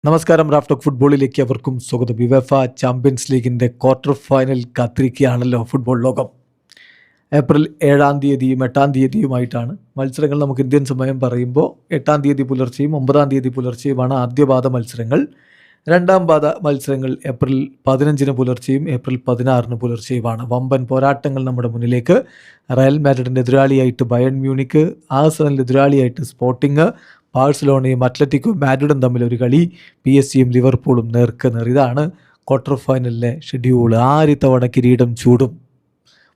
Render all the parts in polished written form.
നമസ്കാരം. റാഫ്റ്റോക്ക് ഫുട്ബോളിലേക്ക് അവർക്കും സ്വാഗതം. യുവേഫ ചാമ്പ്യൻസ് ലീഗിൻ്റെ ക്വാർട്ടർ ഫൈനൽ കാത്തിരിക്കുകയാണല്ലോ ഫുട്ബോൾ ലോകം. ഏപ്രിൽ 7-ാം തീയതിയും 8-ാം തീയതിയുമായിട്ടാണ് മത്സരങ്ങൾ. നമുക്ക് ഇന്ത്യൻ സമയം പറയുമ്പോൾ 8-ാം തീയതി പുലർച്ചെയും 9-ാം തീയതി പുലർച്ചെയുമാണ് ആദ്യപാദ മത്സരങ്ങൾ. രണ്ടാം പാദ മത്സരങ്ങൾ ഏപ്രിൽ 15-ന് പുലർച്ചെയും ഏപ്രിൽ 16-ന് പുലർച്ചെയുമാണ്. വമ്പൻ പോരാട്ടങ്ങൾ നമ്മുടെ മുന്നിലേക്ക്. റയൽ മാഡ്രിഡിൻ്റെ എതിരാളിയായിട്ട് ബയൺ മ്യൂണിക്ക്, ആഴ്സണലിൻ്റെ എതിരാളിയായിട്ട് സ്പോർട്ടിങ്, ബാഴ്സലോണയും അത്ലറ്റിക്കോ മാഡ്രിഡും തമ്മിലൊരു കളി, PSG-യും ലിവർപൂളും നേർക്കുനേർ. ഇതാണ് ക്വാർട്ടർ ഫൈനലിലെ ഷെഡ്യൂൾ. ആരിത്തവണ കിരീടം ചൂടും.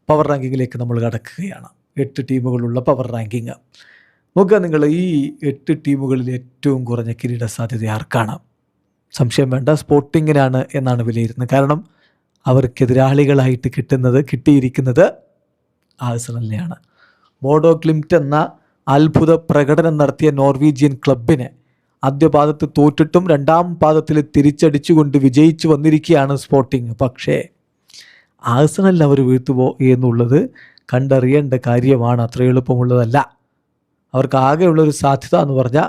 പവർ റാങ്കിങ്ങിലേക്ക് നമ്മൾ കടക്കുകയാണ്. 8 ടീമുകളുള്ള പവർ റാങ്കിങ് നോക്കുക. നിങ്ങൾ ഈ 8 ടീമുകളിൽ ഏറ്റവും കുറഞ്ഞ കിരീട സാധ്യത ആർക്കാണ്? സംശയം വേണ്ട, സ്പോർട്ടിങ്ങിനാണ് എന്നാണ് വിലയിരുത്തുന്നത്. കാരണം അവർക്കെതിരാളികളായിട്ട് കിട്ടിയിരിക്കുന്നത് ആഴ്സണലിനെയാണ്. ബോഡോ ക്ലിംറ്റ് എന്ന അത്ഭുത പ്രകടനം നടത്തിയ നോർവീജിയൻ ക്ലബിനെ ആദ്യ പാദത്തിൽ തോറ്റിട്ടും രണ്ടാം പാദത്തിൽ തിരിച്ചടിച്ചുകൊണ്ട് വിജയിച്ചു വന്നിരിക്കുകയാണ് സ്പോർട്ടിങ്. പക്ഷേ ആഴ്സണലിൽ അവർ വീഴ്ത്തുമോ എന്നുള്ളത് കണ്ടറിയേണ്ട കാര്യമാണ്. അത്ര എളുപ്പമുള്ളതല്ല. അവർക്ക് ആകെയുള്ളൊരു സാധ്യത എന്ന് പറഞ്ഞാൽ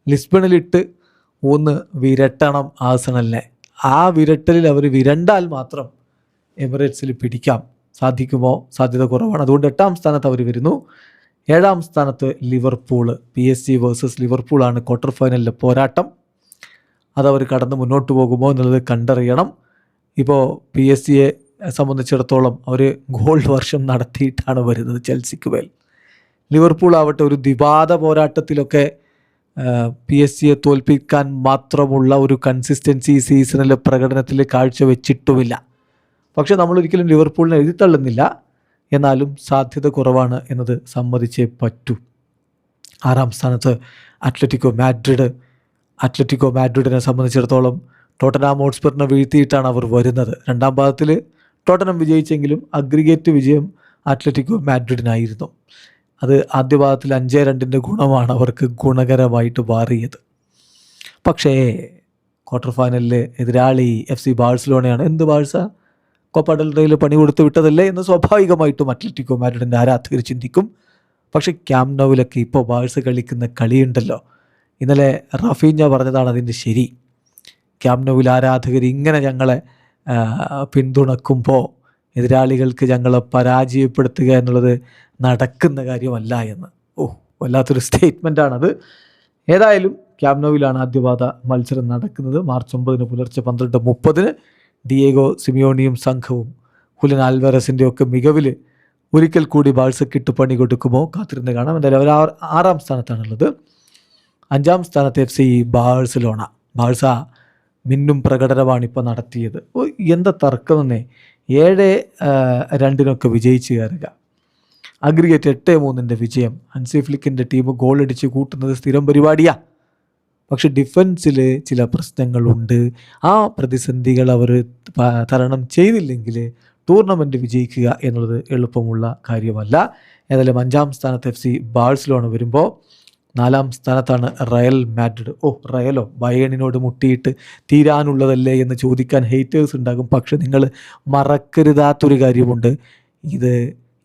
ലിസ്ബണിലിട്ട് ഒന്ന് വിരട്ടണം ആഴ്സണലിനെ. ആ വിരട്ടലിൽ അവർ വിരണ്ടാൽ മാത്രം എമിറേറ്റ്സിൽ പിടിക്കാം. സാധിക്കുമോ? സാധ്യത കുറവാണ്. അതുകൊണ്ട് 8-ാം സ്ഥാനത്ത് അവർ വരുന്നു. 7-ാം സ്ഥാനത്ത് ലിവർപൂള്. PSG വേഴ്സസ് ലിവർപൂളാണ് ക്വാർട്ടർ ഫൈനലിലെ പോരാട്ടം. അതവർ കടന്ന് മുന്നോട്ട് പോകുമോ എന്നുള്ളത് കണ്ടറിയണം. ഇപ്പോൾ PSG-യെ സംബന്ധിച്ചിടത്തോളം അവർ ഗോൾ വർഷം നടത്തിയിട്ടാണ് വരുന്നത് ചെൽസിക്ക് മേൽ. ലിവർപൂൾ ആവട്ടെ ഒരു ദ്വിപാദ പോരാട്ടത്തിലൊക്കെ PSG-യെ തോൽപ്പിക്കാൻ മാത്രമുള്ള ഒരു കൺസിസ്റ്റൻസി സീസണിലെ പ്രകടനത്തിൽ കാഴ്ചവെച്ചിട്ടുമില്ല. പക്ഷെ നമ്മളൊരിക്കലും ലിവർപൂളിനെ എഴുതിത്തള്ളുന്നില്ല. എന്നാലും സാധ്യത കുറവാണ് എന്നത് സമ്മതിച്ചേ പറ്റൂ. 6-ാം സ്ഥാനത്ത് അത്ലറ്റിക്കോ മാഡ്രിഡിനെ സംബന്ധിച്ചിടത്തോളം ടോട്ടനാം ഹോട്ട്സ്പറിനെ വീഴ്ത്തിയിട്ടാണ് അവർ വരുന്നത്. രണ്ടാം പാദത്തിൽ ടോട്ടനം വിജയിച്ചെങ്കിലും അഗ്രിഗേറ്റ് വിജയം അത്ലറ്റിക്കോ മാഡ്രിഡിനായിരുന്നു. അത് ആദ്യ പാദത്തിൽ 5-2 ഗുണമാണ് അവർക്ക് ഗുണകരമായിട്ട് മാറിയത്. പക്ഷേ ക്വാർട്ടർ ഫൈനലിലെ എതിരാളി FC ബാഴ്സലോണയാണ്. എന്ത് ബാഴ്സ? കോപ്പ ഡെൽ റേയിൽ പണി കൊടുത്തു വിട്ടതല്ലേ എന്ന് സ്വാഭാവികമായിട്ടും അത്ലറ്റിക്കോ മാഡ്രിഡിൻ്റെ ആരാധകർ ചിന്തിക്കും. പക്ഷേ ക്യാമ്പ് നൗവിലൊക്കെ ഇപ്പോൾ ബാഴ്സ കളിക്കുന്ന കളിയുണ്ടല്ലോ. ഇന്നലെ റഫീഞ്ഞ പറഞ്ഞതാണ് അതിൻ്റെ ശരി. ക്യാമ്പ് നൗവിൽ ആരാധകർ ഇങ്ങനെ ഞങ്ങളെ പിന്തുണക്കുമ്പോൾ എതിരാളികൾക്ക് ഞങ്ങളെ പരാജയപ്പെടുത്തുക എന്നുള്ളത് നടക്കുന്ന കാര്യമല്ല എന്ന്. വല്ലാത്തൊരു സ്റ്റേറ്റ്മെൻറ്റാണത്. ഏതായാലും ക്യാമ്പ് നൗവിലാണ് ആദ്യപാദ മത്സരം നടക്കുന്നത്. മാർച്ച് 9-ന് പുലർച്ചെ 12:30. ഡിയേഗോ സിമിയോണിയും സംഘവും ഹുലിൻ ആൽവാരസിൻ്റെ ഒക്കെ മികവിൽ ഒരിക്കൽ കൂടി ബാഴ്സക്കിട്ട് പണി കൊടുക്കുമോ? കാത്തിരുന്ന് കാണാം. എന്തായാലും അവർ 6-ാം സ്ഥാനത്താണുള്ളത്. 5-ാം സ്ഥാനത്ത് FC ബാഴ്സലോണ. ബാഴ്സ മിന്നും പ്രകടനമാണ് ഇപ്പോൾ നടത്തിയത്. എന്താ തർക്കമെന്നേ. 7-2 വിജയിച്ച് കയറുക. അഗ്രിഗേറ്റ് 8-3 വിജയം. ഹൻസി ഫ്ലിക്കിൻ്റെ ടീം ഗോളടിച്ച് കൂട്ടുന്നത് സ്ഥിരം പരിപാടിയാണ്. പക്ഷെ ഡിഫൻസിൽ ചില പ്രശ്നങ്ങളുണ്ട്. ആ പ്രതിസന്ധികൾ അവർ തരണം ചെയ്തില്ലെങ്കിൽ ടൂർണമെൻറ്റ് വിജയിക്കുക എന്നുള്ളത് എളുപ്പമുള്ള കാര്യമല്ല. ഏതായാലും 5-ാം സ്ഥാനത്ത് FC ബാഴ്സലോണ വരുമ്പോൾ 4-ാം സ്ഥാനത്താണ് റയൽ മാഡ്രിഡ്. റയലോ ബയേണിനോട് മുട്ടിയിട്ട് തീരാനുള്ളതല്ലേ എന്ന് ചോദിക്കാൻ ഹേറ്റേഴ്സ് ഉണ്ടാകും. പക്ഷെ നിങ്ങൾ മറക്കരുതാത്തൊരു കാര്യമുണ്ട്. ഇത്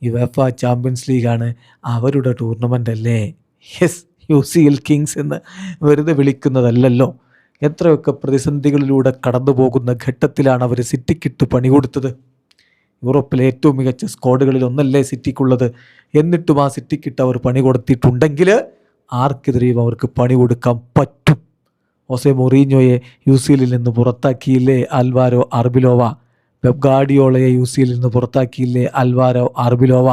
യുവേഫ ചാമ്പ്യൻസ് ലീഗാണ്. അവരുടെ ടൂർണമെൻ്റ് അല്ലേ. യെസ്, UCL കിങ്സ് എന്ന് വെറുതെ വിളിക്കുന്നതല്ലല്ലോ. എത്രയൊക്കെ പ്രതിസന്ധികളിലൂടെ കടന്നു പോകുന്ന ഘട്ടത്തിലാണ് അവർ സിറ്റിക്കിട്ട് പണി കൊടുത്തത്. യൂറോപ്പിലെ ഏറ്റവും മികച്ച സ്ക്വാഡുകളിൽ ഒന്നല്ലേ സിറ്റിക്കുള്ളത്. എന്നിട്ടും ആ സിറ്റിക്കിട്ട് അവർ പണി കൊടുത്തിട്ടുണ്ടെങ്കിൽ ആർക്കെതിരെയും അവർക്ക് പണി കൊടുക്കാൻ പറ്റും. ഹോസെ മൊറീഞ്ഞോയെ UCLിൽ നിന്ന് പുറത്താക്കിയില്ലേ ആൽവാരോ അർബിലോവ. പെപ് ഗാർഡിയോളയെ UCLിൽ നിന്ന് പുറത്താക്കിയില്ലേ ആൽവാരോ അർബിലോവ.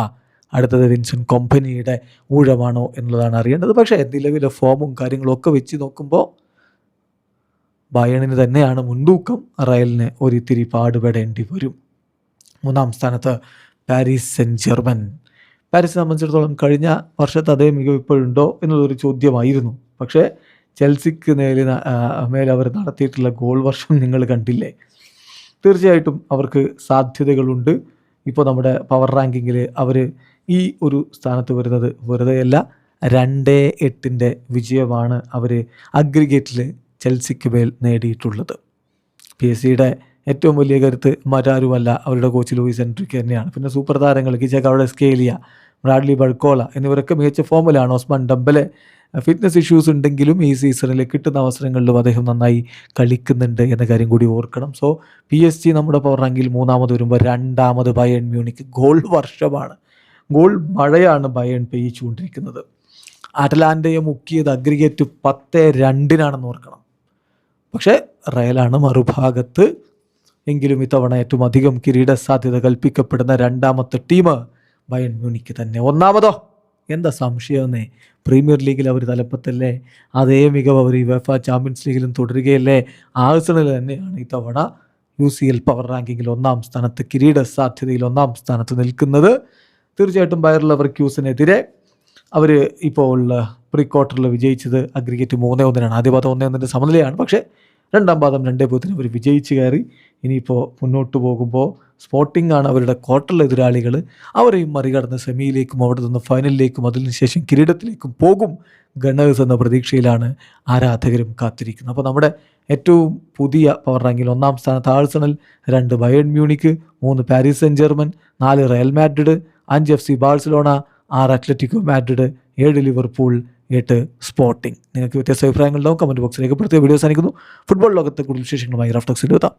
അടുത്തത് വിൻസെൻ്റ് കോമ്പനിയുടെ ഊഴമാണോ എന്നുള്ളതാണ് അറിയേണ്ടത്. പക്ഷേ നിലവിലെ ഫോമും കാര്യങ്ങളും ഒക്കെ വെച്ച് നോക്കുമ്പോൾ ബയേണിന് തന്നെയാണ് മുൻതൂക്കം. റയലിന് ഒരിത്തിരി പാടുപെടേണ്ടി വരും. 3-ാം സ്ഥാനത്ത് പാരീസ് സെന്റ് ജെർമൻ. പാരീസിനെ സംബന്ധിച്ചിടത്തോളം കഴിഞ്ഞ വർഷത്തെ അതേ മികവ് ഇപ്പോഴുണ്ടോ എന്നുള്ളൊരു ചോദ്യമായിരുന്നു. പക്ഷേ ചെൽസിക്ക് മേൽ അവർ നടത്തിയിട്ടുള്ള ഗോൾ വർഷം നിങ്ങൾ കണ്ടില്ലേ. തീർച്ചയായിട്ടും അവർക്ക് സാധ്യതകളുണ്ട്. ഇപ്പോൾ നമ്മുടെ പവർ റാങ്കിങ്ങിൽ അവർ ഈ ഒരു സ്ഥാനത്ത് വരുന്നത് വെറുതെയല്ല. 2-8 വിജയമാണ് അവർ അഗ്രിഗേറ്റിൽ ചെൽസിക്ക് മേൽ നേടിയിട്ടുള്ളത്. PSG-യുടെ ഏറ്റവും വലിയ കരുത്ത് മറ്റാരുമല്ല, അവരുടെ കോച്ച് ലൂയിസ് എൻട്രിക്ക് തന്നെയാണ്. പിന്നെ സൂപ്പർ താരങ്ങൾ കിച്ചക്കാരുടെ സ്കേലിയ, ബ്രാഡ്ലി ബൾക്കോള എന്നിവരൊക്കെ മികച്ച ഫോമിലാണ്. ഓസ്മാൻ ഡംബലെ ഫിറ്റ്നസ് ഇഷ്യൂസ് ഉണ്ടെങ്കിലും ഈ സീസണിൽ കിട്ടുന്ന അവസരങ്ങളിലും അദ്ദേഹം നന്നായി കളിക്കുന്നുണ്ട് എന്ന കാര്യം കൂടി ഓർക്കണം. സോ PSG നമ്മുടെ പവർ റാങ്കിൽ 3-ാമത് വരുമ്പോൾ 2-ാമത് ബയേൺ മ്യൂണിക്ക് ഗോൾ വർഷമാണ്, ഗോൾ മഴയാണ് ബയേൺ പെയ്യിച്ചുകൊണ്ടിരിക്കുന്നത്. അറ്റലാന്റയെ മുക്കിയത് അഗ്രിഗേറ്റ് 10-2 ഓർക്കണം. പക്ഷേ റയലാണ് മറുഭാഗത്ത്. എങ്കിലും ഇത്തവണ ഏറ്റവും അധികം കിരീട സാധ്യത കൽപ്പിക്കപ്പെടുന്ന 2-ാമത്തെ ടീം ബയേൺ മ്യൂണിക്ക് തന്നെ. 1-ാമതോ എന്താ സംശയമെന്നേ, പ്രീമിയർ ലീഗിൽ അവർ തലപ്പത്തല്ലേ, അതേ മികവ് അവർ യുവേഫ ചാമ്പ്യൻസ് ലീഗിലും തുടരുകയല്ലേ. ആഴ്സണൽ തന്നെയാണ് ഇത്തവണ UCL പവർ റാങ്കിങ്ങിൽ 1-ാം സ്ഥാനത്ത്, കിരീട സാധ്യതയിൽ 1-ാം സ്ഥാനത്ത് നിൽക്കുന്നത്. തീർച്ചയായിട്ടും ബയർ ലെവർക്യൂസനെതിരെ അവർ ഇപ്പോൾ പ്രീ ക്വാർട്ടറിൽ വിജയിച്ചത് അഗ്രിഗേറ്റ് 3-1. ആദ്യ പാദം 1-1 സമനിലയാണ്. പക്ഷേ 2-ാം പാദം 2-0 അവർ വിജയിച്ച് കയറി. ഇനിയിപ്പോൾ മുന്നോട്ട് പോകുമ്പോൾ സ്പോർട്ടിംഗ് ആണ് അവരുടെ ക്വാർട്ടറിൽ എതിരാളികൾ. അവരെയും മറികടന്ന് സെമിയിലേക്കും അവിടെ നിന്ന് ഫൈനലിലേക്കും അതിനുശേഷം കിരീടത്തിലേക്കും പോകും ഗണ്ണേഴ്സ് എന്ന പ്രതീക്ഷയിലാണ് ആരാധകരും കാത്തിരിക്കുന്നത്. അപ്പോൾ നമ്മുടെ ഏറ്റവും പുതിയ പവർ റാങ്കിൽ 1-ാം സ്ഥാനത്ത് Arsenal, 2 Bayern Munich, 3 Paris Sen German, 4 Real Madrid, 5 FC Barcelona, 6 Atletico Madrid, 7 Liverpool, 8 sporting. നിങ്ങൾക്ക് വ്യത്യസ്ത അഭിപ്രായങ്ങളുണ്ടാവും, കമൻറ്റ് ബോക്സ് രേഖപ്പെടുത്തിയ വീഡിയോസ് അയക്കുന്നു. ഫുട്ബോൾ ലോകത്തെ കൂടുതൽ വിശേഷങ്ങളുമായി റാഫ്റ്റോക്സിൽ എത്താം.